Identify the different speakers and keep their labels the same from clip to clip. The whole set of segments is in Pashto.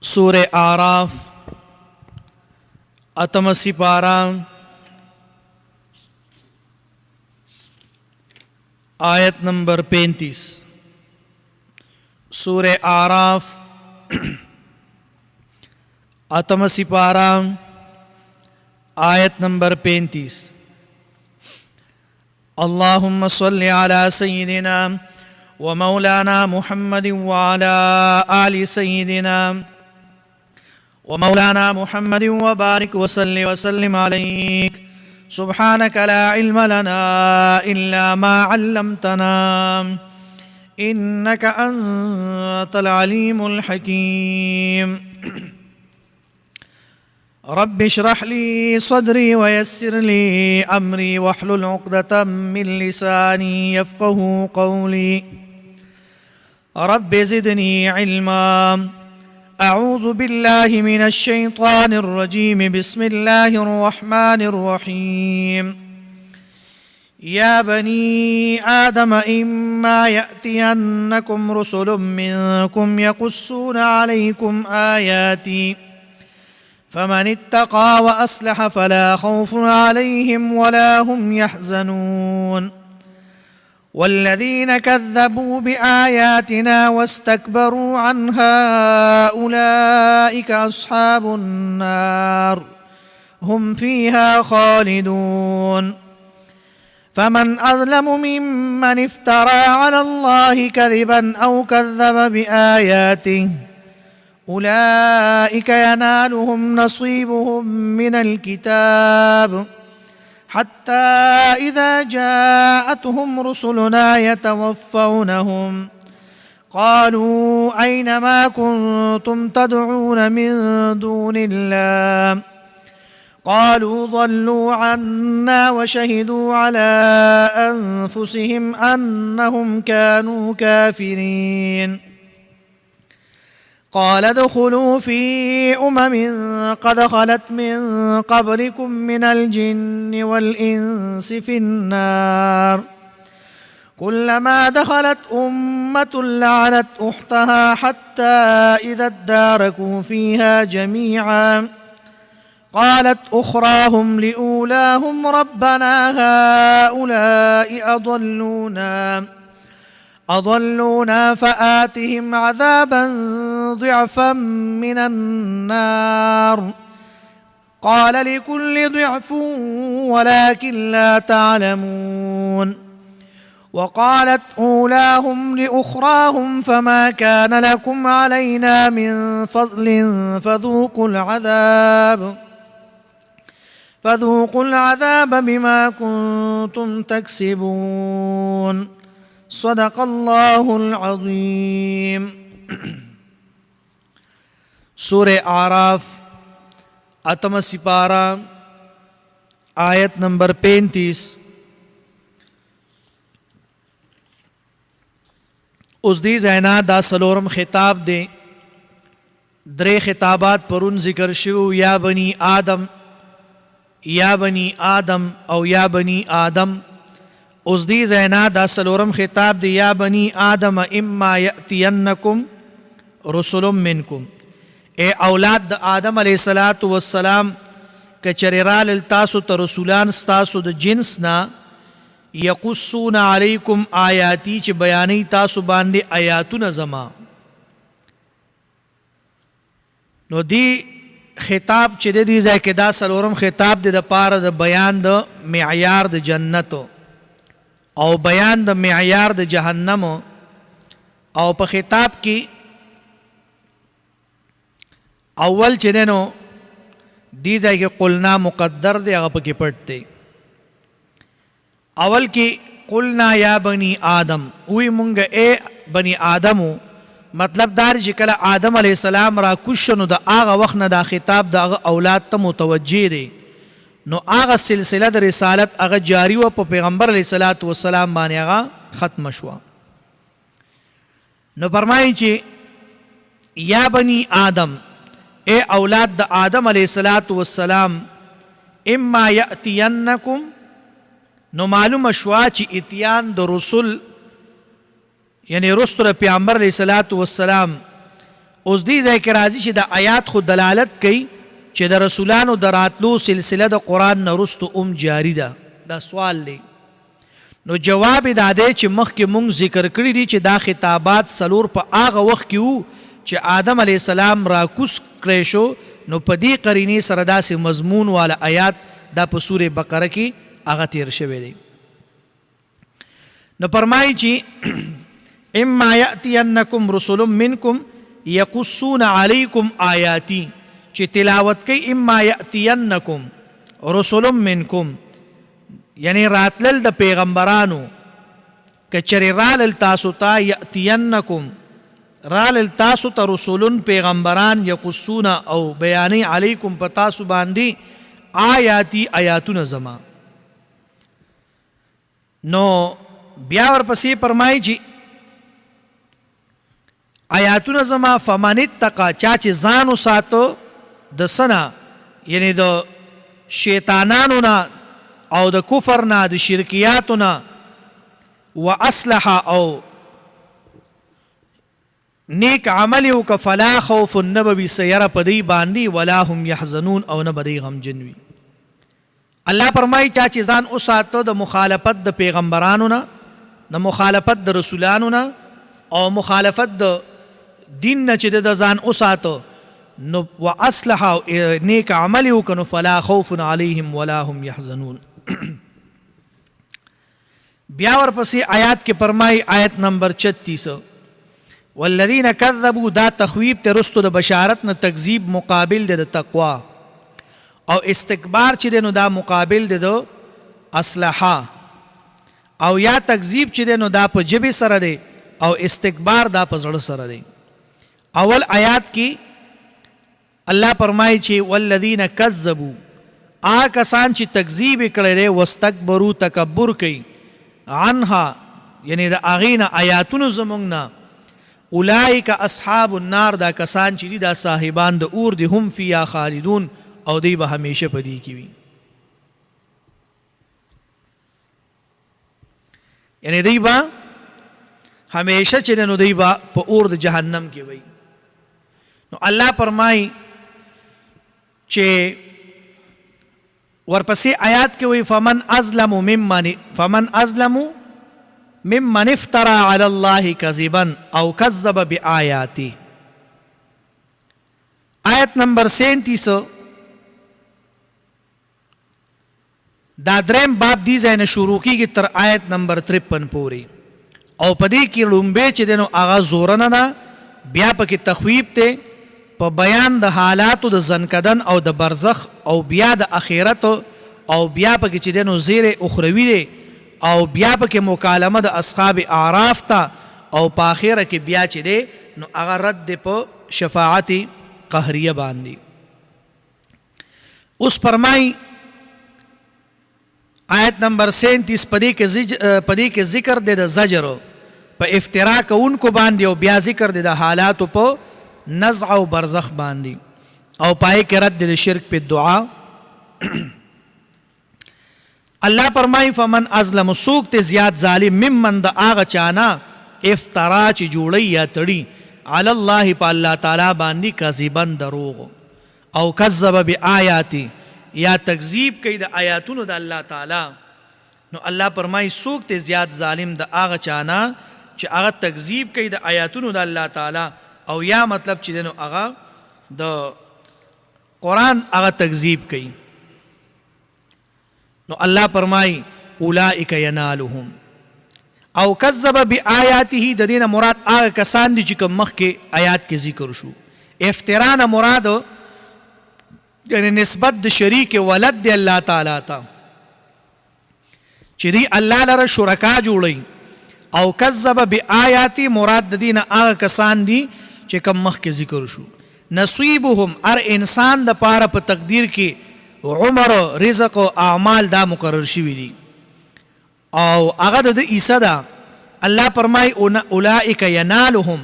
Speaker 1: सूर्य आराफ अतम सिपारा आयत नंबर 35। सूर्य आराफ अतम सिपारा आयत नंबर 35। अल्लाहुम्मा सल्लि अला सय्यिदिना व मौलाना मुहम्मदिन व अला आलि सय्यिदिना व मौलाना मुहम्मदिन व बारिक व सल्लि व सल्लिम अलैक सुब्हानक ला इल्म लना इल्ला मा अल्लमतना इन्नका अंतल अलीमुल हकीम। रब्बि इश्रह ली सदरी व यस्सिर ली अमरी वहलुल उक़दतम मिन लिसानी यफ़क़हू क़ौली। रब्बि ज़िदनी इल्मा। अऊज़ु बिल्लाहि मिनश शैतानिर रजीम। बिस्मिल्लाहिर रहमानिर रहीम। या बनी आदम इम्मा यअतियन्नकुम रुसुलुम मिनकुम यक़ुस्सूना अलैकुम आयाती फमन इत्तक़ा व अस्लह फला खौफ़ुन अलैहिम वला हुम यहज़नून। वल्लज़ीन कज़्ज़बू बिआयातिना वस्तकबरू अन्हा उलाइका अस्हाबुन नार हुम फ़ीहा खालिदून। फमन अज़लमु मिम्मन इफ्तरा अलल्लाहि कज़िबन औ कज़्ज़ब बिआयातिहि उलाइक यनालुहुम नसीबुहुम मिनल किताब हत्ता इज़ा जाअतहुम रुसुलुना यतवफ़्फ़ौनहुम क़ालू ऐन मा कुन्तुम तदऊन मिन दूनिल्लाह क़ालू ज़ल्लू अन्ना व शहिदू अला अन्फुसिहिम अन्नहुम कानू काफ़िरीन। क़ाल उदख़ुलू फ़ी उममिन क़द ख़लत मिन क़ब्लिकुम मिनल जिन्नि वल इंसि फ़िन्नार कुल्लमा दख़लत उम्मतुन लअनत उख़्तहा हत्ता इज़ा अद्दारकू फ़ीहा जमीअन क़ालत उख़राहुम लिऊलाहुम रब्बना हाउलाइ अضلونا فآتهم عذابا ضعفا من النار قال لكل ضعف ولكن لا تعلمون وقالت أولاهم لأخراهم فما كان لكم علينا من فضل فذوقوا العذاب بما كنتم تكسبون। صدق अल्लाहुल अज़ीम। सूर्य आराफ अतम सिपारा आयत नंबर 35। उस दी ज़ैना दा सलोरम खिताब दे द्रे खिताबात परुन जिक्र शिव या बनी आदम और या बनी आदम। उस दी ज़ैना दा सलोरम खिताब दे या बनी आदम इम्मा यअतियन्नकुम रुसुलुम मिनकुम। ए औलाद द आदम अलैहिस्सलातु वस्सलाम के चरेराल तासु त रसूलान तासु द जिन्स ना यक़ुस्सूना अलैकुम आयाती च बयानी तासु बांदे आयातुन ज़मा। नो दी खिताब च दे दी ज़ै के दा सलोरम खिताब दे द पार द बयान द मियार द जन्नतो और बयान द मियार द जहन्नम। और प खिताब की अव्वल चेनो दी जाए कि कुलना मुक़द्दर दे अगप के पढ़ते अवल की कुलना या बनी आदम उई मुंग ए बनी आदमो मतलब दार जिकला आदम अलैहिस्सलाम रा कुशनु द आगा वक्त न दा खिताब द आगा औलाद त मुतवज्जे दे नो आगा सिलसिला द रिसालत आगा जारी व पैगम्बर अलैहिस्सलातु वस्सलाम बाने आगा ख़त्म शुआ। नो फरमाई चे या बनी आदम ए औलाद द आदम अलैहिस्सलातु वस्सलाम इम्मा यअतियन्नकुम नो मालूम शुआ ची इतियान द रसुल यानी रसुल पैगम्बर अलैहिस्सलातु वस्सलाम اوس دې ځای کې راځي چې د آیات خو دلالت کوي چې د رسولانو د راتلو سلسله د قرآن نه وروسته جاري ده. دا سوال دی. نو جواب یې دا دی چې مخکې مونږ ذکر کړي دي چې دا خطابات څلور په هغه وخت کې وو چې آدم علیه السلام راکوز کړی شو. نو په دې قرینې سره داسې مضمون والا آیات دا په سورې بقره کې هغه تیر شوی دی. نو فرمایي چې اما یأتینکم رسل منکم یقصون علیکم آیاتی، چې تلاوت کوي اما یأتینکم رسل منکم، یعنی راتلل د پیغمبرانو، که چرې رالل تاسو ته یأتینکم رالل تاسو ته رسولن پیغمبران یقصون او بیانی علیکم په تاسو باندې آیاتی آیاتونه زما. نو بیا ورپسې فرمایي چې آیاتونه زما فمن اتقا، چا چې ځان وساته د سنه، یعنی د شیطانانو نه او د کفر نه د شرکیاتو نه، و اصلح او نیک عمل وکړه فلا خوف نبوي سیره په دی باندې ولا هم یحزنون او نه به دی غمجن وي. الله فرمایي چا چې ځان وساته د مخالفت د پیغمبرانو نه، د مخالفت د رسولانو نه او مخالفت د دین نه چې د ځان وساته، نو و اصلح نیک عمل وکړه نو فلا خوف علیهم ولا هم یحزنون. بیا ورپسې آیات کې فرمایي آیت نمبر 36 والذین کذبوا، دا تخویب ته رستو د بشارت نه تکذیب مقابل دی د تقوا، او استکبار چې دی نو دا مقابل دی د اصلحه، او یا تکذیب چې دی نو دا په ژبې سره دی او استکبار دا په زړه سره دی. اول آیات کې الله فرمایي چې والذین کذبوا، آ کسان چې تکذیب یې کړی دی، واستکبروا تکبر کوي، عنها یعنی د هغې نه آیاتونو زمونږ نه، اولئک اصحاب النار، دا کسان چې دي دا صاحبان د اور دي، هم فیها خالدون، او دی به همیشه په دې کې وي. یعنی دی به همیشه چې نو دی به په اور د جهنم کې وي. نو الله فرمایي چې ورپسې آیات کې وي فمن ازلم ممن افترى على الله كذبا او كذب بآياته. آیت نمبر 37 دا دریم باب دی ځای نه شروع کیږي تر آیت نمبر 53 پورې، او په دې کې لومبې چې دی نو هغه زورنه ده، بیا پکې تخویب دی په بیان د حالاتو د زنکدن او د برزخ، او بیا د اخرت، او بیا پکې چې دی نو زیر اخروی دی، او بیا پکې مکالمه د اصحاب اعراف ته، او په آخره کې بیا چې دی نو هغه رد دی په شفاعت قهریه باندې. اوس فرمایي آیت نمبر 37 پدې کې ذکر دی د زجر په افترا کوونکو باندې، او بیا ذکر دی د حالاتو په نزع او برزخ باندې، او پای کې رد دی د شرک په دعا. الله فرمایي فمن ازلم، سوک ته زیات ظالم، ممن د هغه چانا افترا چې جوړی یا تړي علی الله په الله تعالی باندې کذبا دروغ، او کذب بآیاتی یا تکذیب کوي د آیاتونو د الله تعالی. نو الله فرمایي سوک ته زیات ظالم د هغه چانا چې هغه تکذیب کوي د آیاتونو د الله تعالی، او یا مطلب چې نو هغه د قرآن هغه تکذیب کوي. نو الله فرمایي اولئک ینالهم، او کذب بآیاته د دینه مراد هغه کسان دي چې کوم مخکې آیات کې ذکر شو. افترا نه مراد یعنی نسبت د شریک ولد دی الله تعالی ته، چې دی الله لره شرکا جوړي، او کذب بآیاتی مراد د دینه هغه کسان دي چې کوم مخکې ذکر شو. نصیبهم، هر انسان د پاره په تقدیر کې عمر، رزق او اعمال دا مقرر شوي دي، او هغه د عیسی ده. الله فرمایي اولئک ینالهم،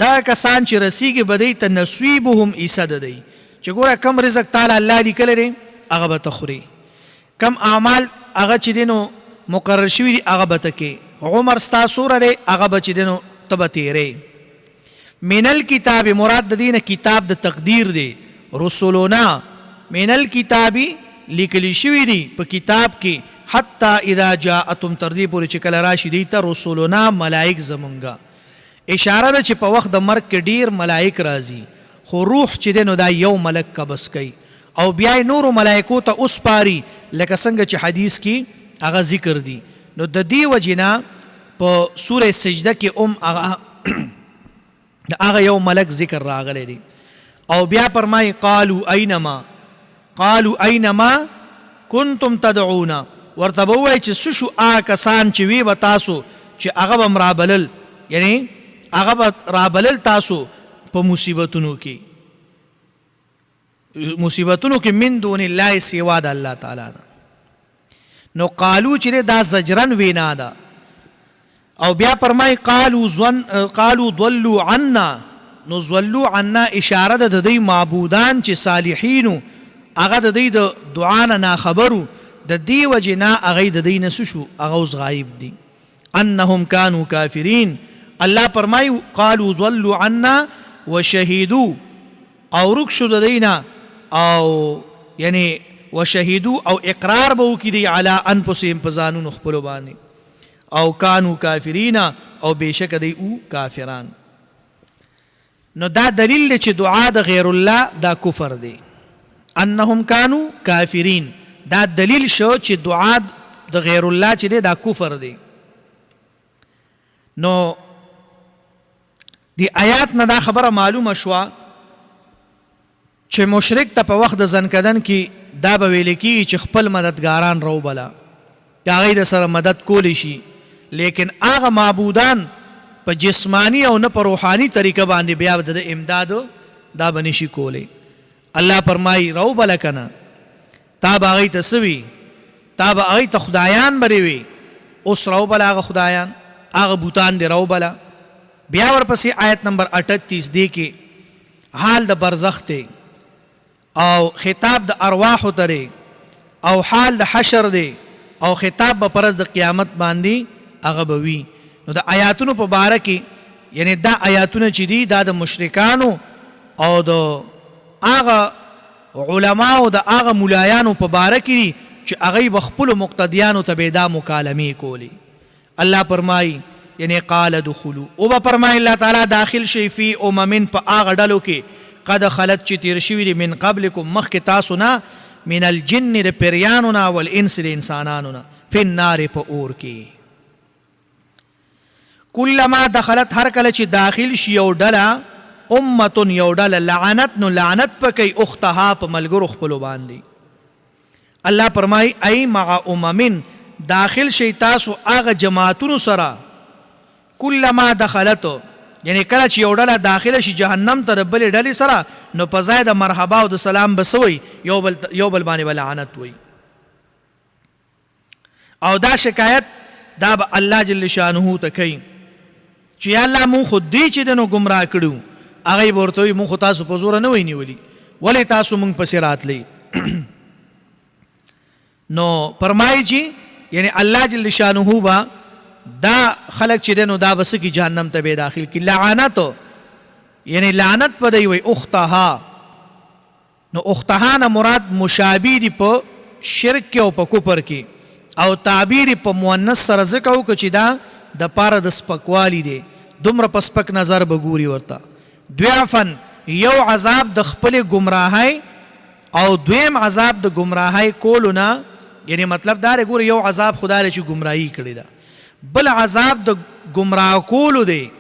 Speaker 1: دا کسان چې رسیږي به دی ته نصیبهم عیسی ده دی، چې ګوره کم رزق تعالی الله لیکلی دی هغه به ته خوري، کم اعمال هغه چې دی نو مقرر شوي دي هغه به ته کې، عمر ستا څومره دی هغه به چې دی نو ته به تیرې. من الکتاب مراد د دینه کتاب د تقدیر دی. رسولنا من الکتاب لیکلی شوی دی په کتاب کې، حتی اذا جاءتم تر دې پورې چې کله راشي دی ته رسولنا ملائک زمونږه. اشاره ده چې په وخت د مرګ کې ډیر ملائک راځي، خو روح چې دی نو دا یو ملک قبض کوي او بیا نورو ملائکو ته وسپاري، لکه څنګه چې حدیث کې هغه ذکر دی. نو د دې وجې نه په سوره سجده کې هغه یو ملک ذکر راغلی دی. او بیا فرمایي قالوا اینما کنتم تدعون، ورته به ووایي چې څه شو هغه کسان چې وی به تاسو چې هغه به رابلل، یعنی هغه به رابلل تاسو په مصیبتونو کې من دون الله سوا د الله تعالی نه. نو قالو چې دا زجرن وینا ده. او بیا فرمای قالو ضلوا عنا، نو ضلوا عنا اشاره ده د دې معبودان چې صالحینو هغه د دې د دعا نه ناخبرو، د دې وجې نه هغه د دې نه څه شو، هغه اوس غایب دي. انهم كانوا کافرین، الله فرمای قالوا ضلوا عنا وشهدوا، او رک شو د دې نه، او یعنی وشهدوا او اقرار به وکړي دی علی انفسهم په ځانونو خپلو باندې، او کانو کافرین او بېشکه دی او کافران. نو دا دلیل دی چې دعا د غیر الله دا کفر دی. انهم کانو کافرین دا دلیل شو چې دعا د غیر الله چې دی دا کفر دی. نو دی آیات نه دا خبره معلومه شوه چې مشرک ته په وخت د زنکدن کې دا به ویل کېږي چې خپل مددګاران راوبله چې هغوی د سره مدد کولی شي، لیکن هغه معبودان په جسمانی او نه په روحانی طریقه باندې بیا د امداد دا به نشي کولی. الله فرمایي راوبله که نه، تا به هغوی ته څه وي، تا به هغوی ته خدایان برې وي. اوس راوبله هغه خدایان، هغه بوتان دې راوبله. بیا ورپسې آیت نمبر 38 دی کې حال د برزخ دی او خطاب د ارواحو ته دی او حال د حشر دی او خطاب به پرز د قیامت باندې هغه به وي. نو د آیاتونو په باره کې یعنی دا آیاتونه چې دي دا د مشرکانو او د هغه علماو د هغه ملایانو په باره کې دي چې هغوی به خپلو مقتدیانو ته به دا مکالمې کولی. الله فرمایي یعنی قال دخلوا، او به فرمایي الله تعالی داخل شي فی اممن په هغه ډلو کې قد خلت چې تیر شوي دي من قبلکم مخکې تاسو نه، من الجن د پیریانو نه والانس د انسانانو نه، فی النار په اور کې. کلما دخلت هر کله چې داخل شي یو ډله، امتون یو ډله، لعنت نو لعنت پکې اختها په ملګرو خپلو باندې. الله فرمایي ای مع اممن داخل شي تاسو هغه جماعتونو سره، کلما دخلتو یعنی کله چې یو ډله داخله شي جهنم ته د بلې ډلې سره، نو په ځای د مرحبا او د سلام به څه وي، یو بل باندې به لعنت وي. او دا شکایت دا به الله جل شانه ته کوي چې یا الله مونږ خو دې چې دی نو ګمراه کړو. هغوی به ورته وي مونږ خو تاسو په زوره نه وی نیولي، ولې تاسو مونږ پسې راتلی. نو فرمایي چې یعنی الله جل شانه به دا خلق چې دی نو دا بس کی جهنم ته به داخل کی. لعنت یعنی لعنت په دی وی اختها، نو اختها نه مراد مشابه دی په شرک او په کفر کې، او تعبیر په مؤنث سره ذکر وکړو چې دا د پاره د سپکوالی دی، دومره په سپک نظر به ګوري ورته. ضعفن یو عذاب د خپل گمراهی او دویم عذاب د گمراهی کولو نه، یعنی مطلب دا ګوري یو عذاب خدای چې گمراهی کړی ده، بل عذاب د گمراه کولو دی.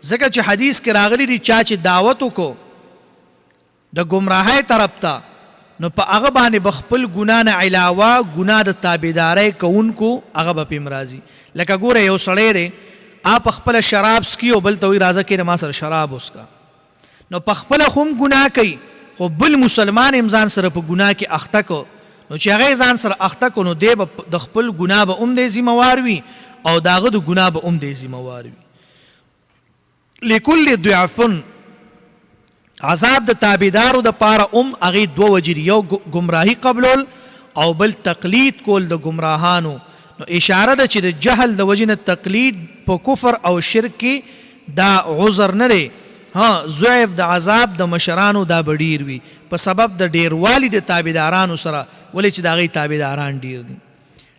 Speaker 1: ځکه چې حدیث کې راغلی دی چا چې دعوت وکړو د گمراهۍ طرف ته، نو په هغه باندې به خپل ګناه نه علاوه ګناه د تابعدارۍ کوونکو هغه به پې راځي. لکه ګوره یو سړی دی آپ خپله شراب څکي او بل ته وایي راځه کېنه ما سره شراب وڅکه، نو په خپله خو هم ګناه کوي، خو بل مسلمان هم ځان سره په ګناه کې اخته کو، نو چې هغه ځان سره اخته کو نو دی به د خپل ګناه به هم دی ذمهوار وي او د هغه د ګناه به هم دی ذمهوار وي. لکل ضعفن عذاب د تابعدارو د پاره هغې دوه وجې دي، یو ګمراهي قبلول او بل تقلید کول د ګمراهانو. نو اشاره ده چې د جهل د وجې نه تقلید په کفر او شرک کې دا عذر نه دی، ضعف د عذاب د مشرانو دا به ډیر وي په سبب د ډیروالي د تابعدارانو سره، ولې چې د هغوی تابعداران ډیر دي.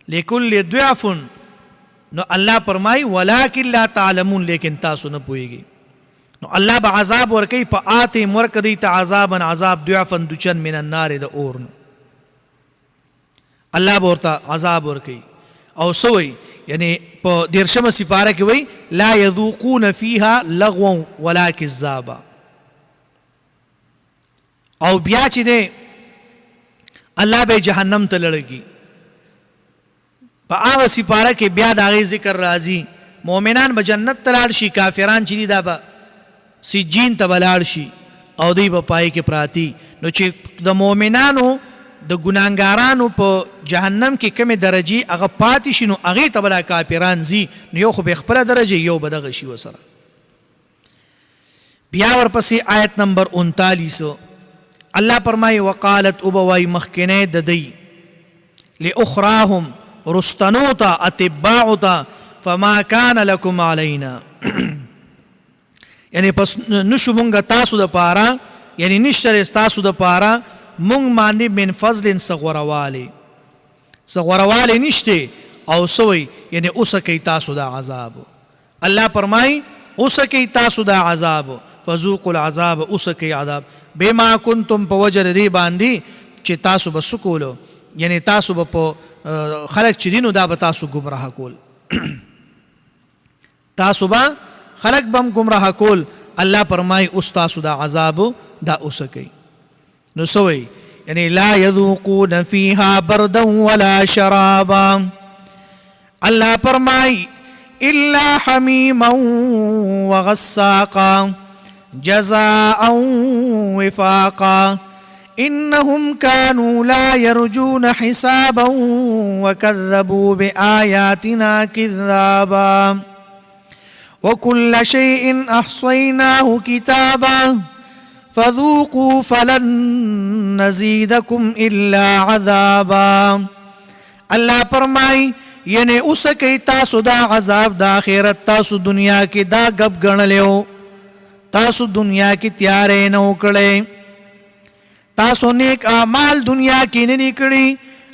Speaker 1: لکل ضعف، نو الله فرمایي ولکن لا تعلمون، لیکن تاسو نه پوهیږئ. نو الله به عذاب ورکوي، په آتهم ورکوي ته عذابا عذاب ضعفا دوچن من النار، د اور نه الله به ورته عذاب ورکوي. او سوی یعنی په 13 سپاره کې وایي لا یذوقون فیها لغوا ولا کذابا. او بیا چې دی الله به جهنم ته لړګي. په هغه سپاره کې بیا د هغې ذکر راځي، مؤمنان به جنت ته لاړ شي، کافران چې دي دا به سجین ته به لاړ شي او دوی به پای کې پراتی. نو چې د مؤمنانو د ګناهګارانو په جهنم کې کمې درجې هغه پاتې شي، نو هغې ته به دا کافران ځي، نو یو خو به خپله درجه، یو به دغه شي ورسره. بیا ورپسې آیت نمبر 39 الله فرمایي وقالت اوبوای مخکنی د دی لاخراهم رستنو ته اتباعو ته فما کان لکم علینا یعنی پس نشو مونږ تاسو د پاره، یعنی نشته تاسو د پاره مونږ باندې من فضل سغوروالی نشته. او سوی یعنی اوسکئ تاسو دا عذاب. الله فرمایي اوسکئ تاسو دا عذاب، فذوقوا العذاب، اوسکئ عذاب بما کنتم په وجه د دې باندې چې تاسو به څه کولو، یعنی تاسو به په خلق چې دي نو دا به تاسو ګمراه کول تاسو به خلق به هم ګمراه کول. الله فرمایي اوس تاسو دا عذاب دا اوسکئ. نو سوی یعنی لا یذوقون فیها بردا ولا شرابا. الله فرمایي الا حمیما وغساقا جزاء وفاقا انهم كانوا لا يرجون حسابا وكذبوا بآياتنا كذابا وكل شيء احصيناه كتابا فذوقوا فلن نزيدكم الا عذابا. الله فرمای یعنی اوسکئ تاسو دا عذاب د آخرت، تاسو دنیا کې دا غب ګڼلیو، تاسو دنیا کې تیارې نه وکړې، تاسو نیک اعمال دنیا کې نه دي کړي.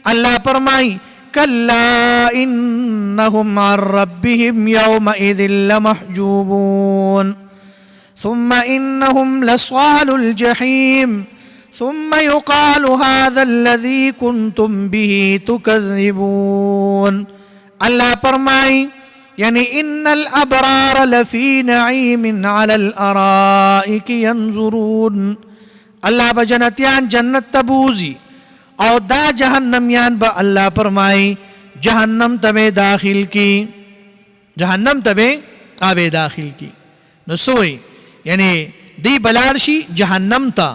Speaker 1: الله فرمای کلا انهم عن ربهم یومئذ لمحجوبون ثم انهم لصال الجحیم ثم يقال هذا الذي كنتم به تكذبون. الله فرمای یعنی ان الابرار لفی نعیم علی الارائک ینظرون. الله به جنتیان جنت تبوزی او دا جهنمیان به الله فرمای جهنم ته داخل کی، جهنم ته آبے داخل کی. نو سوئی یعنی دی بلار شي جهنم ته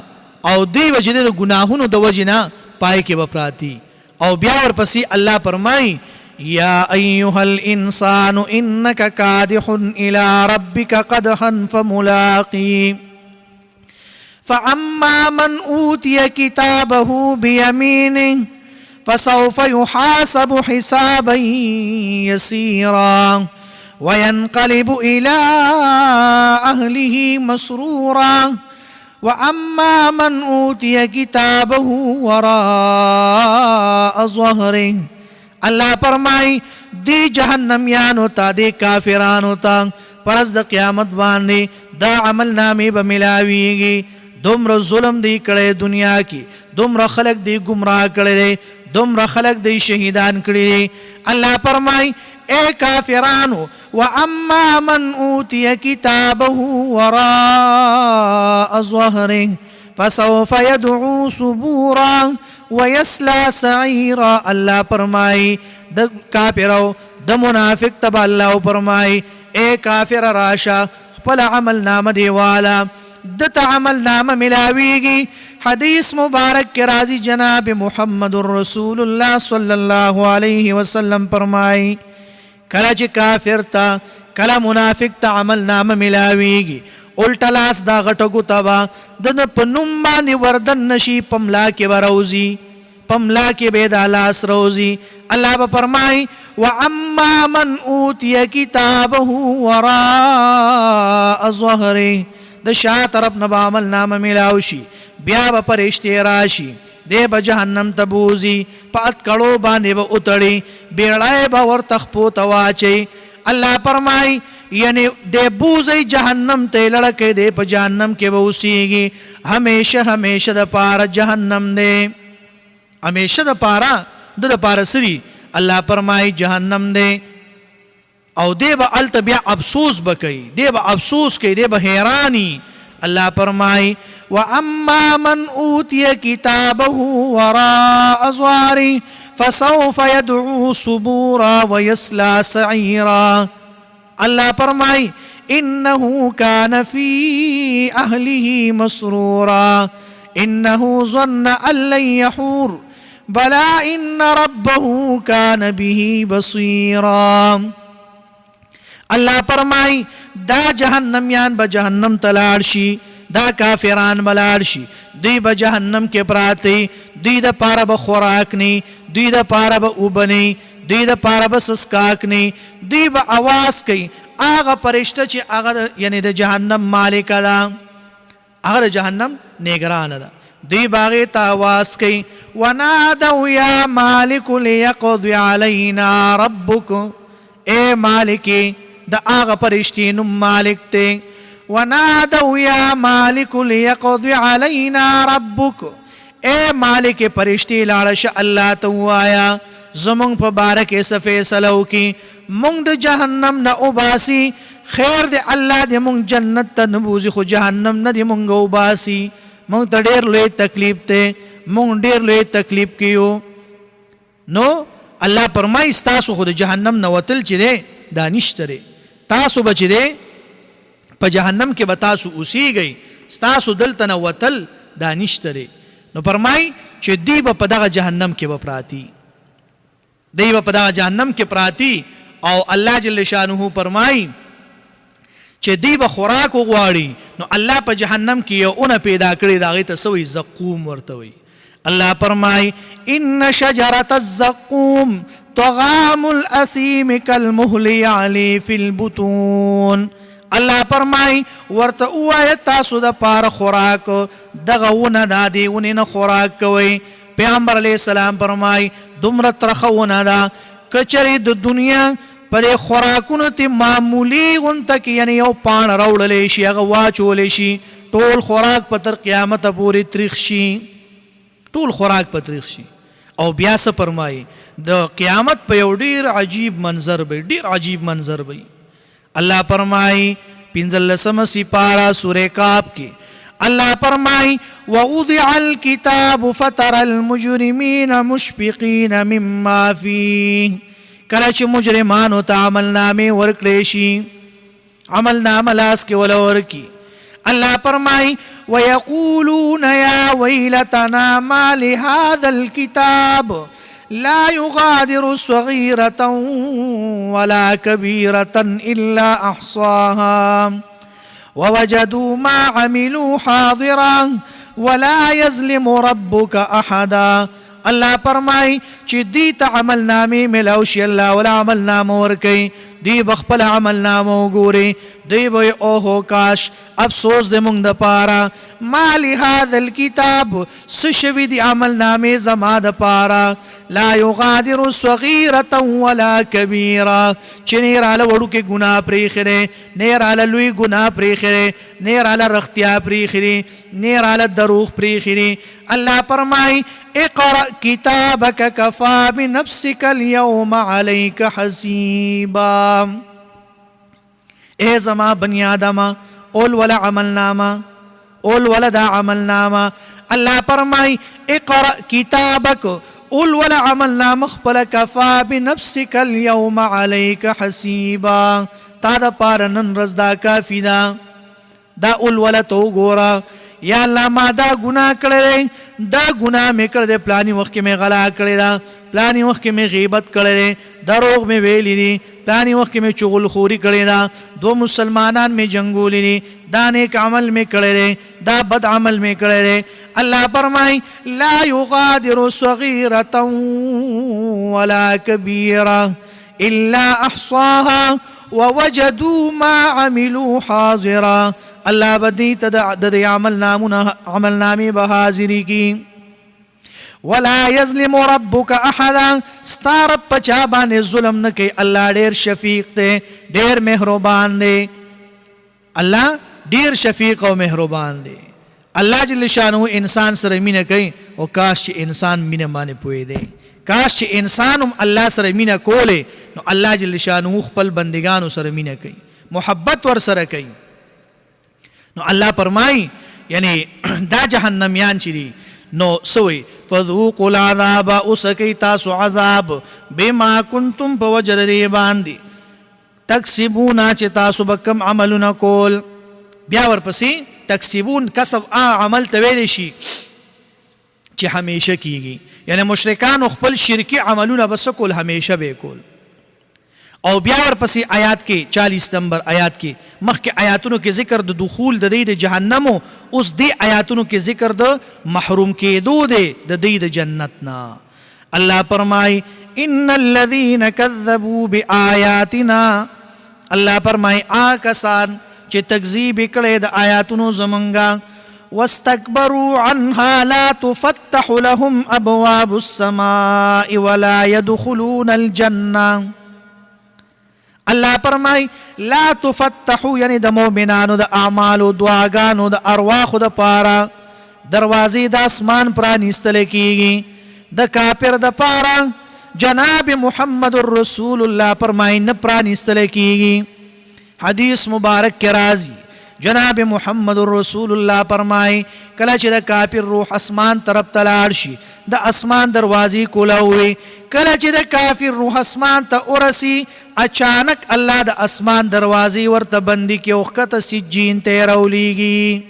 Speaker 1: او دی وجه د ګناهونو د وجنه پای کې وپراتی. او بیا ورپسې الله فرمای یا ایها الانسان انك کادح الى ربك قدحا فملاقی فاما من اوتي كتابه بيمينه فسوف يحاسب حسابا يسيرا وينقلب الى اهله مسرورا واما من اوتي كتابه وراء ظهره. الله فرمای دی جهنميانو ته، دی کافرانو ته پرز د قیامت باندې دا عمل نامې به ملاویږي. دومره ظلم دی کړی دنیا کې، دومره خلق دی گمراه کړی، دومره خلق دی شهیدان کړی. الله فرمای اے کافرانو واما من اوتی کتابه وراء ظهره فسوف يدعو ثبورا ويصلى سعيرا. الله فرمای د کافرو د منافق تبع الله فرمای اے کافر راشا خپل عمل نامه دی والا دت عمل نامه ملاویږي. حدیث مبارک کے راضی جناب محمد رسول اللہ صلی اللہ علیہ وسلم فرمائی کلا چی کافر تا کلا منافق تا عمل نام ملاویگی الٹا لاس دا غٹگو تبا دن پنم بانی وردن نشی پملا کے بروزی پملا کے بیدا لاس روزی. اللہ با فرمائی وَأَمَّا مَنْ أُوتِيَ كِتَابَهُ وَرَاءَ ظَهْرِهِ د شا طرف نه به عمل نامه میلاو شي بیا به فرشتې راشي دی به جهنم ته بوځي په اتکړو باندې به اتړي بیړۍ به ورته خپو ته واچوي الله فرمایي یعنی دی بوځي جهنم ته لړکې دی په جهنم کې به اوسیږي همیشه همیشه د پاره جهنم دی همیشه د پاره د پاره سری الله فرمایي جهنم دی او دی به الته بیا افسوس بکوي دی به افسوس کوي دی به حیرانی الله فرمایي واما من اوتي كتابه وراء ظهره فسوف يدعو صبورا ويصلى سعيرا الله فرمایي انه كان في اهله مسرورا انه ظن ان لن يحور بلى ان ربه كان به بصيرا الله فرمایي دا جهنميان به جهنم تلاړ شي دا کافران بلاړ شي دوی به جهنم کې پراته دوی د پاره به خوراک نی دوی د پاره به اوبنی دوی د پاره به سسکاک نی دوی به आवाज کوي هغه فرشته چې هغه یعنی د جهنم مالک ده هغه جهنم نگران ده دوی باغې ته आवाज کوي ونادوا يا مالك ليقضي علينا ربك اے مالکی د هغه فرشتې نوم مالک ته ونادوا يا مالك ليقضي علينا ربك اے مالک فرشتې لاړه شه الله ته وایا زمونږ په باره کې څه فیصله وکړي مونږ د جهنم نه وباسي خیر دی الله دې مونږ جنت ته نه بوځي خو جهنم نه دې مونږ وباسي مونږ ته ډېر لوی تکلیف دی مونږ ډېر لوی تکلیف کې یو نو الله فرمایي ستاسو خو د جهنم نه وتل چې دی دا نشته دی تاسو به چې دی په جهنم کې به تاسو اوسیږئ ستاسو دلته نه وتل دا نشته دی نو فرمایي چې دی به په دغه جهنم کې به پراتی دی به په دغه جهنم کې پراتی او الله جل شانه فرمایي چې دی به خوراک وغواړي نو الله په جهنم کې یو اونه پیدا کړی دا غي ته سوی زقوم ورته وي الله فرمایي ان شجره الزقوم طعام الاثيم كالمهل يعلي في البطون الله فرمایي ورته وایي تاسو د پاره خوراک دغه ونه دا دی ونه نه خوراک کوي پیغمبر علیه السلام فرمایي دومره ترخونه ده کچری د دنیا پر خوراکونو ته معمولی غونته کې یعنی یو پان راوړلې شي هغه واچولې شي ټول خوراک په تر قیامت پورې تاریخ شي ټول خوراک په تاریخ شي او بیا څه فرمایي د قیامت په یو ډیر عجیب منظر به ډیر عجیب منظر به الله فرمایي پنځلسمه سپاره سورې کاف کې الله فرمایي ووضع الكتاب فترى المجرمين مشفقين مما فيه کله چې مجرمانو ته عمل نامې ورکړې شي عمل نامه لاس کې ولا ورکی الله فرمایي ويقولون يا ويلتنا ما لهذا الكتاب لا يغادر صغيرة ولا كبيرة إلا أحصاها ووجدوا ما عملوا حاضرا ولا يظلم ربك أحدا الله فرمای چې دی ته عمل نامې ملاو شي الله ولا عمل نامه ورکوي دی بخپل عمل نامه وګوري دی به اوهو کاش افسوس د مونږ د پاره ما لهذا الكتاب څه شوي دي عمل نامې زما د پاره لا يغادر صغيرة ولا كبيرة چې نه راله وړوکې ګناه پرېښی نه راله لوی ګناه پرېښی نه راله رښتیا پرېښی نه راله دروغ پرېښی الله فرمایي اقرأ كتابك كفى بنفسك اليوم عليك حسيبا اے زما بنی آدم اول ولا عمل نامه اول ولا دا عمل نامه الله فرمای اقرأ كتابك اول ولا عمل نامه خپل كفى بنفسك اليوم عليك حسيبا تا دا پارنن رزدا کافی دا اول ولا تو ګورا یا الله ما دا ګناه کړی دا ګناه مې کړی دی پلاني وخت کې مې غلا کړی ده پلاني وخت کې مې غیبت کړی دی دروغ مې ویلی دي پلاني وخت کې مې چغلخوري کړی ده دو مسلمانان مې جنګولی دي دا نیک عمل مې کړی دی دا بد عمل مې کړی دی الله فرمای لا يغادر صغيرة ولا كبيرة إلا أحصاها ووجدوا ما عملوا حاضرا اللہ بدی تد عمل نامی بحاضری کی ولا یظلم ربک احدا ستا رب پچا باندې ظلم نه کوي الله ډیر شفیق دی ډیر مهربان دی الله ډیر شفیق او مهربان دی الله جل شانه انسان سره مینه کوي او کاش چې انسان مینه باندې پوي دی کاش چې انسان هم الله سره مینه کوله نو الله جل شانه خپل بندگانو سره مینه کوي محبت ور سره کوي نو الله فرمای یعنی دا جهنميان چې دي نو سوی فذوقوا العذاب اسکی تاسو عذاب بما کنتم بوجد دی باندې تکسبون چې تاسو بکم عملونه کول بیا ورپسې تکسبون کسب عمل ته ویل شي چې همیشه کیږي یعنی مشرکان خپل شرکی عملونه بس کول همیشه به کول او بیا ورپسې آیات کې 40 نمبر آیات کې مخکې آیاتونو کې ذکر د دخول د دې د جهنم اوس دې آیاتونو کې ذکر د محروم کېدو د دې د جنت نه الله فرمای ان الذين كذبوا بآياتنا الله فرمای آکسان چې تکذیب کړي د آیاتونو زمونږه واستكبروا عنها لا تفتح لهم ابواب السماء ولا يدخلون الجنه الله فرمای لا تفتحو یعنی د مؤمنانو د اعمالو دعاګانو د ارواحو د پاره دروازې د اسمان پرانیستل کیږي د کافر د پاره جناب محمد رسول الله فرمای نه پرانیستل کیږي حدیث مبارک کې راځي جناب محمد رسول الله فرمای کله چې د کافر روح اسمان طرف ته لاړ شي د اسمان دروازې کولاوي کله چې د کافر روح اسمان ته ورسی اچانک الله د اسمان دروازې ورته بندي کې وخته سجین ته راولېږي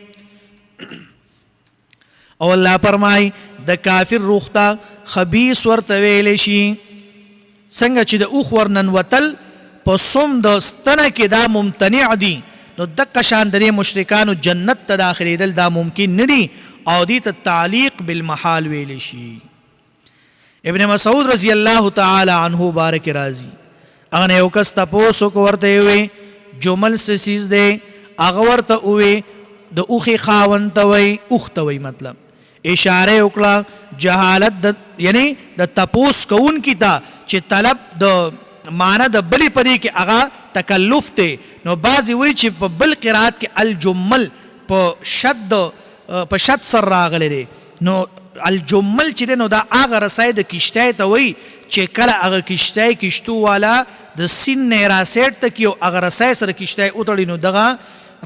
Speaker 1: او الله فرمای د کافر روح ته خبيث ورته ویل شي څنګه چې د اوخ ورنن وتل په سوم د ستنه کې دا ممتنع دي نو دغه شان د مشرکانو جنت ته داخليدل دا ممکن نه دي او دې ته تعلیق بالمحال ویل شي ابن مسعود رضی الله تعالی عنہ بارک راضی اغه یو کس تاسو کو ورته وي جمل سیز دی اغه ورته وي د اوخي خاون ته وي اوخ ته وي مطلب اشاره وکړه جهالت یعنی د تپوس کون کی تا چې طلب د معنی د بلی پدې کې اغه تکلف ته نو بعضی وی چې په بل قرات کې الجمل په شد سر راغلی دی نو الجمل چې نو دا اغه رسای د کشته ته وی چې کله اغه کشته کشتو والا د سین نه راسیټ ته کیو اغه رسای سره کشته اوتړي نو دغه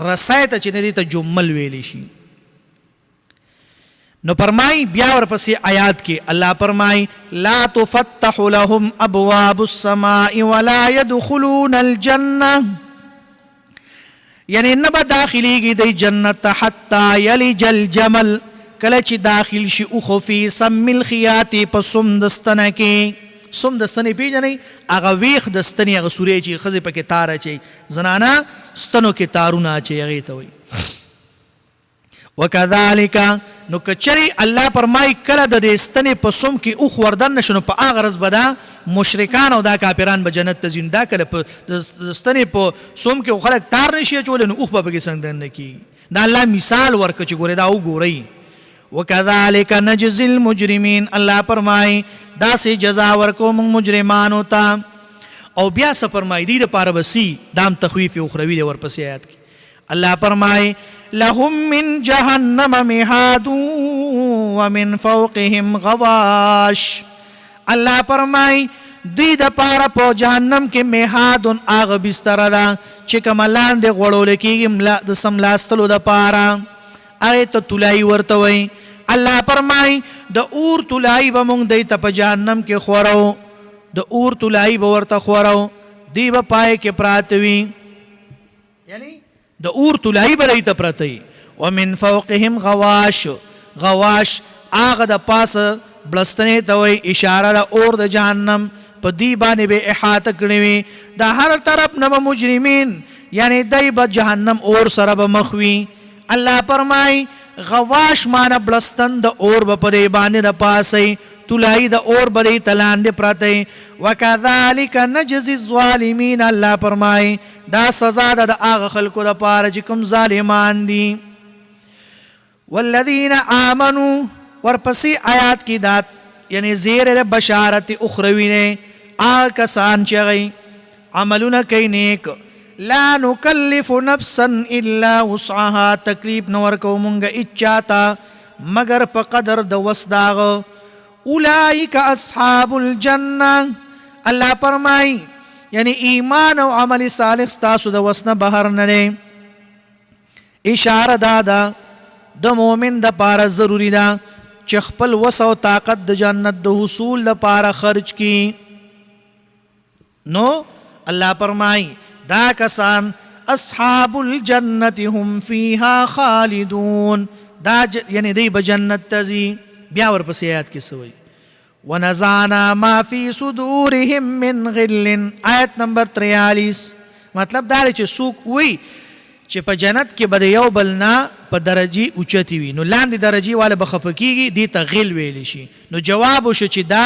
Speaker 1: رسای ته چې نه ته جمل ویلی شي نو فرمای بیا ورپسې آیات کې الله فرمای لا تفتح لهم ابواب السماء ولا يدخلون الجنه یعنی نبا داخليږي د جنت حتا يلج الجمل کله چې داخل شي او خفي سم الخيات په سم دستنه کې سم دستنه پیژنې هغه ویخ دستنه هغه سورې چې خزه پکې تار اچي زنانا ستنو کې تارونه اچي هغه ته وي وکذالک نو کچری الله فرمای کله د دستنه په سم کې او خوردن نشو په هغه رز بدا مشرکان او دا کافران به جنت ته زنده کله په دستنه په سم کې خلک تار نشي چول نو اوخ به کې څنګه نه کی دا الله مثال ورک چې ګوره دا وګورئ وکذالک نجزی المجرمین الله فرمای دا سي جزا ورکو موږ مجرمانو ته او بیا څه فرمای دي د پاره بسی دام تخویف اخروی دی ورپسې آیات کې الله فرمای لهم من جهنم مهاد ومن فوقهم غواش الله فرمای دوی د پاره په جهنم کې مهاد اغه بستر ده چې کملان د غړول کېږي د سملاستلو د پاره هغه ته تولای ورته وي الله فرمای د اور تولای به مونږ د ته په جهنم کې خورو د اور تولای به ورته خورو دی به پای کې پراتوي یعنی د اور تولای به ته پراتوي ومن فوقهم غواش غواش هغه د پاسه بلستنې ته وي اشاره د اور د جهنم په دی باندې به احاطه کړی وي د هر طرف نه مجرمین یعنی دای به جهنم اور سره به مخوي الله فرمای غواش معنی بلستن د اور په دی باندې د پاسه تلائی دا اور بدی تلاند پراتے وکذالک نجزی الظالمین اللہ فرمائے دا سزا دا آغا خلقو دا پارا چکم ظالمان دی والذین آمنوا ورپسی آیات کی دات یعنی زیر بشارت اخروی نے آکسان چغی عملون کئی نیک لا نکلف نفسا الا وسعها تکلیف نور کو منگا اچاتا مگر پا قدر دا وسداغ اولئک اصحاب الجنہ اللہ فرمائی یعنی ایمان و عمل صالح ستاسو دا وسنا بہر نلے اشارہ دادا دا مومن دا پارا ضروری دا چخپل وسع و طاقت دا جنت دا حصول دا پارا خرچ کی نو اللہ فرمائی دا کسان اصحاب الجنت هم فیہا خالدون دا یعنی دی بجنت تزی بیاور پس آیات کی سوئی ونزانا ما فی صدورهم من غل آیت نمبر 43 مطلب داری چه سوک ہوئی چه پا جنت کے بد یو بلنا پا درجی اوچتی وی نو لاندی درجی والا بخفکی گی دیتا غل ویلی شی نو جوابو شو چه دا